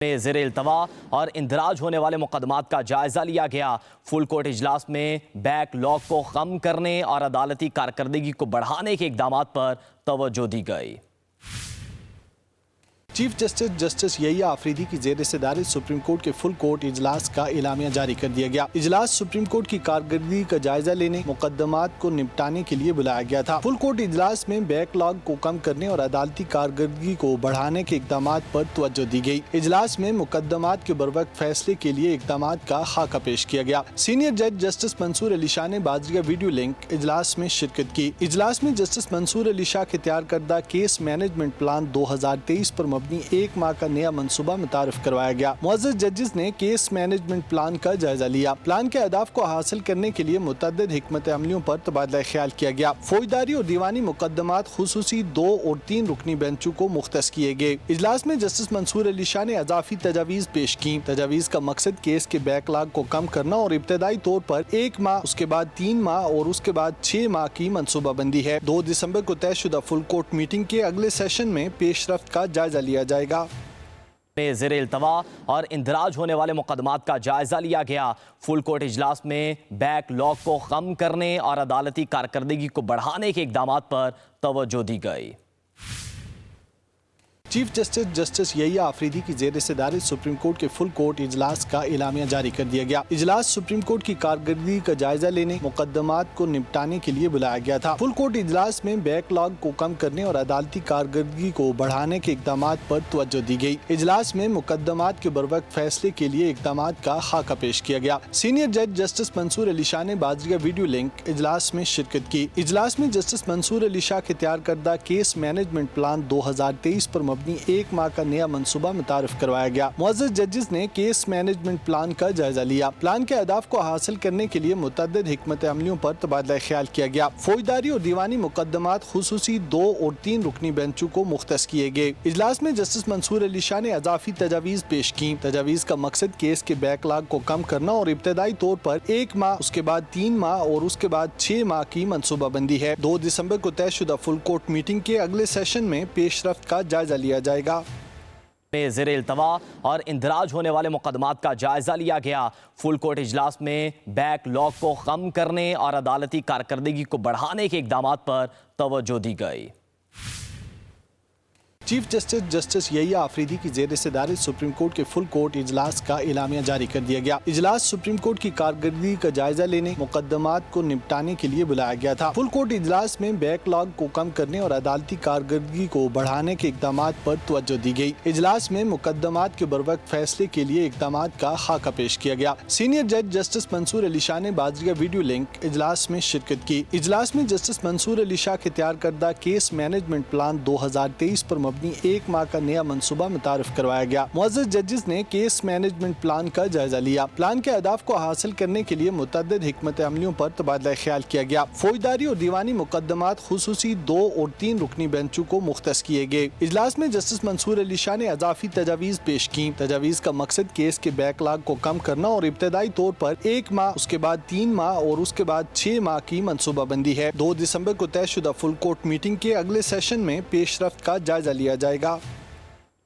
میں زیر التوا اور اندراج ہونے والے مقدمات کا جائزہ لیا گیا۔ فل کورٹ اجلاس میں بیک لاگ کو کم کرنے اور عدالتی کارکردگی کو بڑھانے کے اقدامات پر توجہ دی گئی۔ چیف جسٹس یحییٰ آفریدی کی زیر صدارت سپریم کورٹ کے فل کورٹ اجلاس کا اعلامیہ جاری کر دیا گیا۔ اجلاس سپریم کورٹ کی کارکردگی کا جائزہ لینے، مقدمات کو نمٹانے کے لیے بلایا گیا تھا۔ فل کورٹ اجلاس میں بیک لاگ کو کم کرنے اور عدالتی کارکردگی کو بڑھانے کے اقدامات پر توجہ دی گئی۔ اجلاس میں مقدمات کے بروقت فیصلے کے لیے اقدامات کا خاکہ پیش کیا گیا۔ سینئر جج جسٹس منصور علی شاہ نے بازریہ ویڈیو لنک اجلاس میں شرکت کی۔ اجلاس میں جسٹس منصور علی شاہ کے تیار کردہ کیس مینجمنٹ پلان 2023 پر مبنی ایک ماہ کا نیا منصوبہ متعارف کروایا گیا۔ معزز ججز نے کیس مینجمنٹ پلان کا جائزہ لیا۔ پلان کے اہداف کو حاصل کرنے کے لیے متعدد حکمت عملیوں پر تبادلہ خیال کیا گیا۔ فوجداری اور دیوانی مقدمات خصوصی 2 اور 3 رکنی بینچوں کو مختص کیے گئے۔ اجلاس میں جسٹس منصور علی شاہ نے اضافی تجاویز پیش کی۔ تجاویز کا مقصد کیس کے بیک لاگ کو کم کرنا اور ابتدائی طور پر 1 ماہ، اس کے بعد 3 ماہ اور اس کے بعد 6 ماہ کی منصوبہ بندی ہے۔ 2 دسمبر کو طے شدہ فل کورٹ میٹنگ کے اگلے سیشن میں پیش رفت کا جائزہ لیا جائے گا۔ میں زیر التوا اور اندراج ہونے والے مقدمات کا جائزہ لیا گیا۔ فل کورٹ اجلاس میں بیک لاگ کو کم کرنے اور عدالتی کارکردگی کو بڑھانے کے اقدامات پر توجہ دی گئی۔ چیف جسٹس یحییٰ آفریدی کی زیر صدارت سپریم کورٹ کے فل کورٹ اجلاس کا اعلامیہ جاری کر دیا گیا۔ اجلاس سپریم کورٹ کی کارکردگی کا جائزہ لینے، مقدمات کو نمٹانے کے لیے بلایا گیا تھا۔ فل کورٹ اجلاس میں بیک لاگ کو کم کرنے اور عدالتی کارکردگی کو بڑھانے کے اقدامات پر توجہ دی گئی۔ اجلاس میں مقدمات کے بروقت فیصلے کے لیے اقدامات کا خاکہ پیش کیا گیا۔ سینئر جج جسٹس منصور علی شاہ نے بازریہ ویڈیو لنک اجلاس میں شرکت کی۔ اجلاس میں جسٹس منصور علی شاہ کے تیار کردہ کیس مینجمنٹ پلان 2023 پر مبنی 1 ماہ کا نیا منصوبہ متعارف کروایا گیا۔ معزز ججز نے کیس مینجمنٹ پلان کا جائزہ لیا۔ پلان کے اہداف کو حاصل کرنے کے لیے متعدد حکمت عملیوں پر تبادلہ خیال کیا گیا۔ فوجداری اور دیوانی مقدمات خصوصی 2 اور 3 رکنی بینچوں کو مختص کیے گئے۔ اجلاس میں جسٹس منصور علی شاہ نے اضافی تجاویز پیش کی۔ تجاویز کا مقصد کیس کے بیک لاگ کو کم کرنا اور ابتدائی طور پر 1 ماہ، اس کے بعد 3 ماہ اور اس کے بعد 6 ماہ کی منصوبہ بندی ہے۔ 2 دسمبر کو طے شدہ فل کورٹ میٹنگ کے اگلے سیشن میں پیش رفت کا جائزہ لیا جائے گا۔ میں زیر التوا اور اندراج ہونے والے مقدمات کا جائزہ لیا گیا۔ فل کورٹ اجلاس میں بیک لاگ کو کم کرنے اور عدالتی کارکردگی کو بڑھانے کے اقدامات پر توجہ دی گئی۔ چیف جسٹس یحییٰ آفریدی کی زیر صدارت سپریم کورٹ کے فل کورٹ اجلاس کا اعلامیہ جاری کر دیا گیا۔ اجلاس سپریم کورٹ کی کارکردگی کا جائزہ لینے، مقدمات کو نمٹانے کے لیے بلایا گیا تھا۔ فل کورٹ اجلاس میں بیک لاگ کو کم کرنے اور عدالتی کارکردگی کو بڑھانے کے اقدامات پر توجہ دی گئی۔ اجلاس میں مقدمات کے بروقت فیصلے کے لیے اقدامات کا خاکہ پیش کیا گیا۔ سینئر جج جسٹس منصور علی شاہ نے بازریہ ویڈیو لنک اجلاس میں شرکت کی۔ اجلاس میں جسٹس منصور علی شاہ کے تیار کردہ کیس مینجمنٹ پلان 2023 پر مبنی 1 ماہ کا نیا منصوبہ متعارف کروایا گیا۔ معزز ججز نے کیس مینجمنٹ پلان کا جائزہ لیا۔ پلان کے اہداف کو حاصل کرنے کے لیے متعدد حکمت عملیوں پر تبادلہ خیال کیا گیا۔ فوجداری اور دیوانی مقدمات خصوصی 2 اور 3 رکنی بینچوں کو مختص کیے گئے۔ اجلاس میں جسٹس منصور علی شاہ نے اضافی تجاویز پیش کی۔ تجاویز کا مقصد کیس کے بیک لاگ کو کم کرنا اور ابتدائی طور پر 1 ماہ، اس کے بعد 3 ماہ اور اس کے بعد 6 ماہ کی منصوبہ بندی ہے۔ 2 دسمبر کو طے شدہ فل کورٹ میٹنگ کے اگلے سیشن میں پیش رفت کا جائزہ لیا جائے گا۔